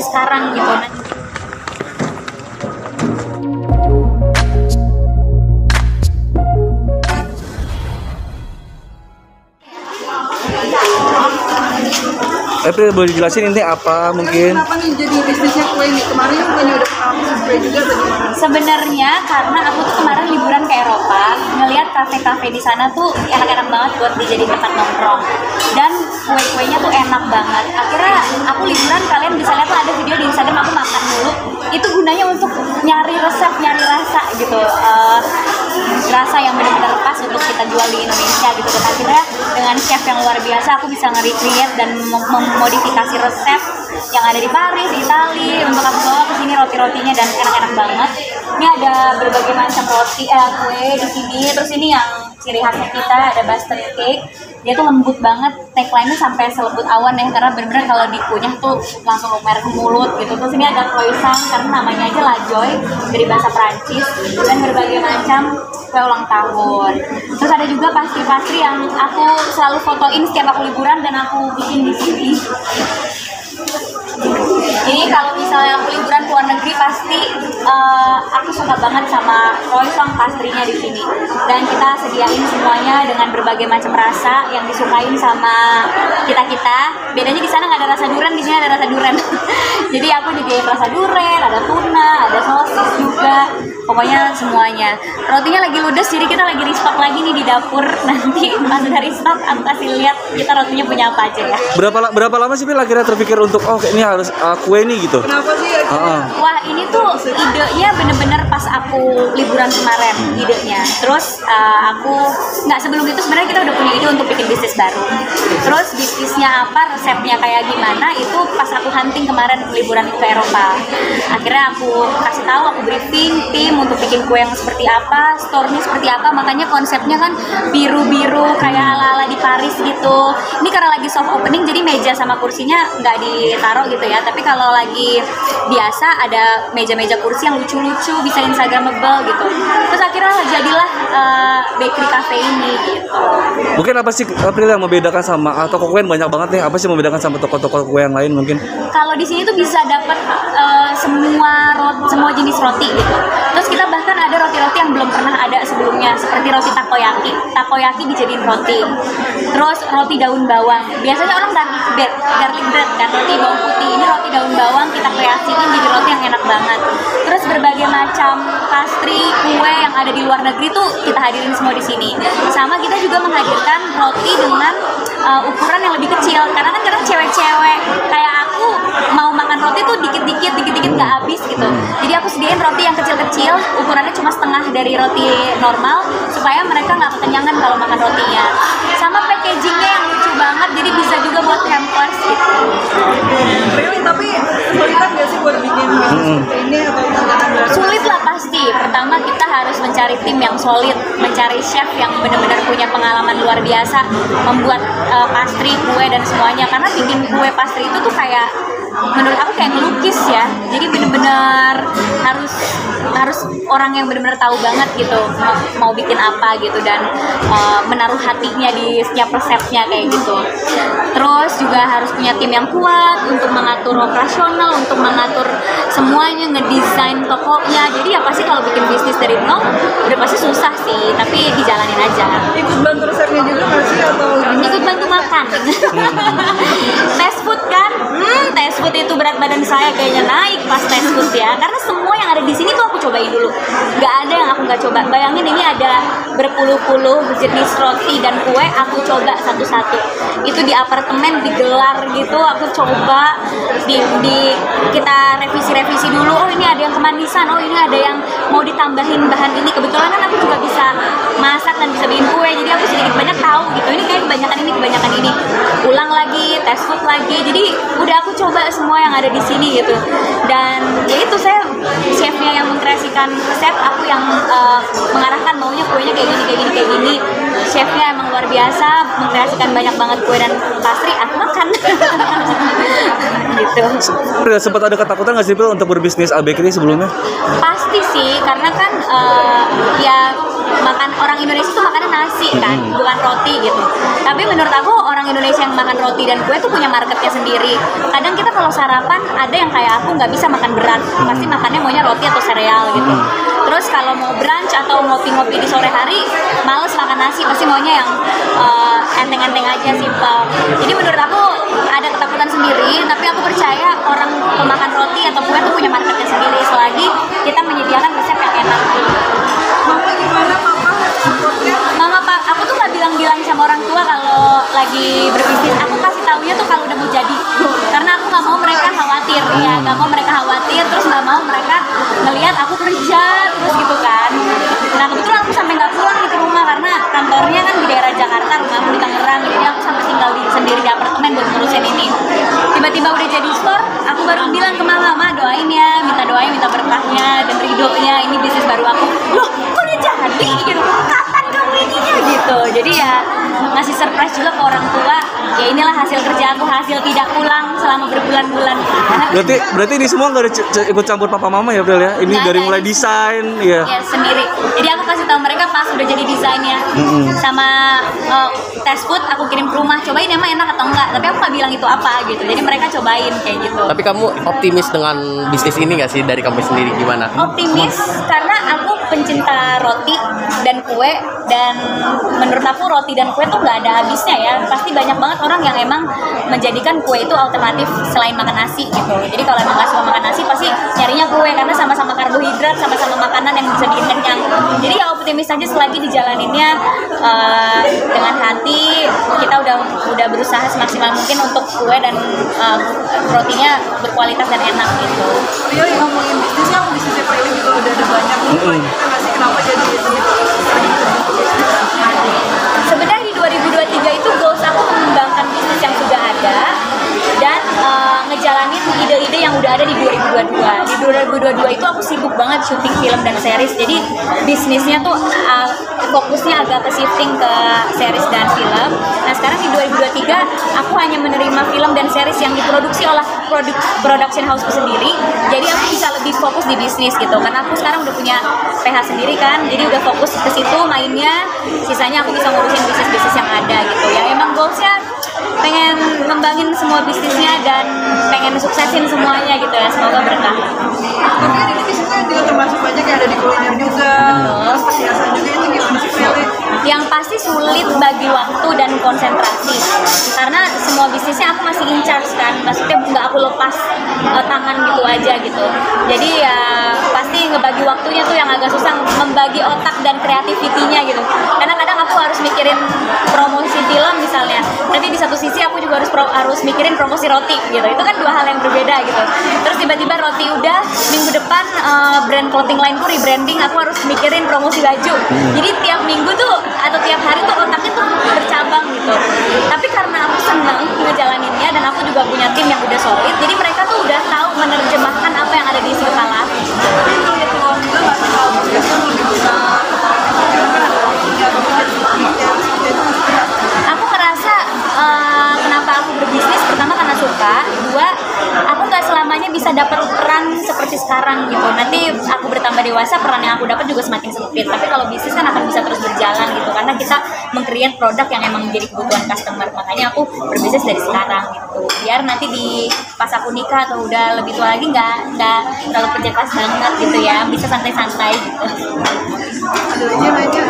masih sekarang gitu. April boleh jelasin ini apa mungkin? Kenapa nih jadi bisnisnya kue nih? Kemarin bukannya udah pernah bisnis kue juga bagaimana? Sebenarnya karena aku tuh kemarin liburan ke Eropa, ngelihat kafe-kafe di sana tuh enak-enak banget buat dijadiin tempat nongkrong. Dan kue-kuenya tuh enak banget. Akhirnya aku liburan, kalian bisa lihat lah ada video di Instagram aku makan dulu. Itu gunanya untuk nyari resep, nyari rasa gitu. Rasa yang benar-benar pas untuk kita jual di Indonesia gitu. Dan akhirnya dengan chef yang luar biasa aku bisa nge-recreate dan memodifikasi resep yang ada di Paris, Italia untuk aku bawa ke sini roti-rotinya dan enak-enak banget. Ini ada berbagai macam roti, kue di sini. Terus ini yang ciri khasnya kita ada bastard cake. Dia tuh lembut banget, tagline-nya sampai selembut awan ya, karena bener-bener kalau dikunyah tuh langsung lumer ke mulut gitu. Terus ini ada croissant karena namanya aja La Joy dari bahasa Prancis, dan berbagai macam kue ulang tahun. Terus ada juga pastry-pastry yang aku selalu fotoin setiap aku liburan dan aku bikin di sini. Ini kalau misalnya aku liburan ke luar negeri pasti aku suka banget sama croissant pastrinya di sini. Dan kita sediain semuanya dengan berbagai macam rasa yang disukain sama kita-kita. Bedanya di sana nggak ada rasa durian, di sini ada rasa durian. Jadi aku nyediain rasa durian, ada tuna, ada sosis juga. Pokoknya semuanya. Rotinya lagi ludes, jadi kita lagi restock lagi nih di dapur. Nanti pas udah restock aku kasih lihat kita rotinya punya apa aja ya. Berapa lama sih Pil akhirnya terpikir untuk ini harus kue nih gitu? Kenapa sih? Wah, ini tuh idenya bener-bener pas aku liburan kemarin idenya. Terus aku nggak, sebelum itu sebenarnya kita udah punya ide untuk bikin bisnis baru. Terus bisnisnya apa, resepnya kayak gimana, itu pas aku hunting kemarin liburan ke Eropa. Akhirnya aku kasih tahu, aku briefing tim untuk bikin kue yang seperti apa, store-nya seperti apa. Makanya konsepnya kan biru-biru kayak ala-ala di Paris gitu. Ini karena lagi soft opening, jadi meja sama kursinya nggak ditaruh gitu ya. Tapi kalau lagi biasa ada meja-meja kursi yang lucu-lucu, bisa instagramable gitu. Terus akhirnya jadilah bakery cafe ini gitu. Mungkin apa sih April yang membedakan sama toko kue banyak banget nih? Apa sih membedakan sama toko-toko kue yang lain mungkin? Kalau di sini tuh bisa dapat semua jenis roti gitu. Terus kita bahkan ada roti-roti yang belum pernah ada sebelumnya, seperti roti takoyaki. Takoyaki dijadiin roti. Terus roti daun bawang. Biasanya orang garlic bread kan, roti bawang putih. Ini roti daun bawang kita kreasiin jadi roti yang enak banget. Terus berbagai macam pastry, kue yang ada di luar negeri tuh kita hadirin semua di sini. Sama kita juga menghadirkan roti dengan ukuran yang lebih kecil. Karena kan kadang cewek-cewek kayak aku mau makan roti tuh dikit-dikit nggak habis gitu. Jadi aku sediain roti yang kecil-kecil, ukurannya cuma setengah dari roti normal, supaya mereka nggak kekenyangan kalau makan rotinya. Sama packagingnya yang lucu banget, jadi bisa juga buat hampers gitu. Really, tapi sulitan nggak sih buat bikin bisnis seperti ini atau tantangan baru? Sulit lah pasti. Pertama kita harus mencari tim yang solid, mencari chef yang benar-benar punya pengalaman luar biasa membuat pastry, kue dan semuanya. Karena bikin kue pastry itu tuh kayak, menurut aku kayak ngelukis ya. Jadi benar-benar harus orang yang benar-benar tahu banget gitu mau bikin apa gitu, dan menaruh hatinya di setiap resepnya kayak gitu. Terus juga harus punya tim yang kuat untuk mengatur operasional, untuk mengatur semuanya, ngedesain tokonya. Jadi ya pasti kalau bikin bisnis dari nol udah pasti susah sih, tapi dijalanin aja. Ikut bantu resepnya juga nggak sih atau gimana? Ikut bantu makan. Test food kan? Test food itu berat badan saya kayaknya naik pas test food ya. Karena semua yang ada di sini tuh aku cobain dulu. Gak ada yang aku gak coba. Bayangin ini ada berpuluh-puluh jenis roti dan kue, aku coba satu-satu. Itu di apartemen digelar gitu, aku coba kita revisi dulu. Oh ini ada yang kemanisan, oh ini ada yang mau ditambahin bahan ini. Kebetulan kan aku juga bisa masak dan bisa bikin kue, jadi aku sedikit banyak tahu gitu. Ini kayak kebanyakan ini. Ulang lagi, test food lagi. Jadi udah aku coba semua yang ada di sini gitu. Dan ya itu, saya chefnya yang mengkreasikan resep, aku yang mengarahkan maunya kuenya kayak gini. Chefnya emang luar biasa, mengkreasikan banyak banget kue dan pastry, aku makan. Gitu. Sempat ada ketakutan nggak sih Pil untuk berbisnis bakery sebelumnya? Pasti sih, karena kan ya makan orang Indonesia tuh makannya nasi kan, bukan roti gitu. Tapi menurut aku orang Indonesia yang makan roti dan kue tuh punya marketnya sendiri. Kadang kita kalau sarapan ada yang kayak aku nggak bisa makan berat, pasti makannya maunya roti atau sereal gitu. Terus kalau mau brunch atau ngopi-ngopi di sore hari, males makan nasi, pasti maunya yang enteng-enteng aja, simpel. Jadi menurut aku ada ketakutan sendiri, tapi aku percaya orang pemakan roti atau kue tuh punya marketnya sendiri selagi kita menyediakan resep yang enak. Mama gimana papa supportnya? Mama Pak, aku tuh nggak bilang-bilang sama orang tua kalau lagi berbisnis. Aku kasih taunya tuh kalau udah mau jadi, karena aku nggak mau mereka khawatir, ya nggak mau mereka khawatir, terus nggak mau mereka ngelihat aku kerja terus gitu kan. Nah kebetulan aku sampai nggak pulang nih ke rumah karena kantornya kan di daerah Jakarta, rumahku di Tangerang, jadi aku sampai tinggal sendiri di apartemen buat ngurusin ini. Tiba-tiba udah jadi store, aku baru bilang ke mama, doain ya, minta doain, minta berkahnya dan ridhonya, ini bisnis baru aku. Loh, kok udah jadi gitu? Kapan kamu ininya gitu? Jadi ya ngasih surprise juga ke orang tua. Ya inilah hasil kerja aku, hasil tidak pulang selama berbulan-bulan. Berarti ini semua nggak ada ikut campur papa mama ya, Bel ya? Ini Nggak dari ada, mulai ini desain, ya. Ya sendiri. Jadi aku kasih tahu mereka pas udah jadi desainnya, sama test food aku kirim ke rumah, cobain emang enak atau enggak. Tapi aku nggak bilang itu apa gitu. Jadi mereka cobain kayak gitu. Tapi kamu optimis dengan bisnis ini nggak sih dari kamu sendiri gimana? Optimis karena aku pencinta roti dan kue, dan menurut aku roti dan kue tuh nggak ada habisnya ya. Pasti banyak banget orang yang emang menjadikan kue itu alternatif selain makan nasi gitu. Jadi kalau emang nggak suka makan nasi pasti nyarinya kue karena sama-sama karbohidrat, sama-sama makanan yang bisa bikin kenyang. Jadi ya optimis aja selagi dijalaninnya dengan hati. Kita udah berusaha semaksimal mungkin untuk kue dan rotinya berkualitas dan enak gitu. Rio yang ngomongin bisnisnya, aku bisnisnya Prilly juga udah ada banyak nih. Kita nggak sih kenapa jadi Sebenarnya di 2023 itu goals aku mengembangkan bisnis yang sudah ada dan ngejalanin ide-ide yang udah ada di 2022. Di 2022 itu aku sibuk banget syuting film dan series. Jadi bisnisnya tuh fokusnya agak ke shifting ke series dan film. Nah sekarang di 2023 aku hanya menerima film dan series yang diproduksi oleh production houseku sendiri. Jadi aku bisa lebih fokus di bisnis gitu. Karena aku sekarang udah punya PH sendiri kan. Jadi udah fokus ke situ mainnya. Sisanya aku bisa ngurusin bisnis-bisnis yang ada gitu. Ya emang goalsnya pengen ngembangin semua bisnisnya dan pengen suksesin semuanya gitu ya, semoga berkah. Tapi kan ini bisnisnya juga termasuk banyak yang ada di kuliner juga, terus perhiasan juga, itu gimana sih Prilly? Yang pasti sulit bagi waktu dan konsentrasi karena semua bisnisnya aku masih in charge kan, maksudnya nggak aku lepas tangan gitu aja gitu. Jadi ya pasti ngebagi waktunya tuh yang agak susah, membagi otak dan kreativitinya gitu. Karena kadang aku harus mikirin promosi film misalnya, tapi di satu sisi aku juga harus mikirin promosi roti gitu. Itu kan dua hal yang berbeda gitu. Terus tiba-tiba roti udah, minggu depan brand clothing lainku rebranding, aku harus mikirin promosi baju. Jadi tiap minggu tuh atau tiap hari tuh otaknya tuh bercabang gitu. Tapi karena aku seneng ngejalaninnya dan aku juga punya tim yang udah solid, jadi mereka tuh udah tahu menerjemahkan apa yang ada di isi kepala aku. Tapi kalau lihat peluang juga nggak sih kalau bisnisnya lebih bisa Aku ngerasa kenapa aku berbisnis, pertama karena suka, dua aku nggak selamanya bisa dapat peran seperti sekarang gitu. Nanti aku bertambah dewasa, peran yang aku dapat juga semakin sempit. Tapi kalau bisnis kan akan bisa terus berjalan gitu, karena kita meng-create produk yang emang menjadi kebutuhan customer. Makanya aku berbisnis dari sekarang gitu, biar nanti pas aku nikah atau udah lebih tua lagi nggak terlalu kerja keras banget gitu ya, bisa santai-santai gitu. ada lagi nanya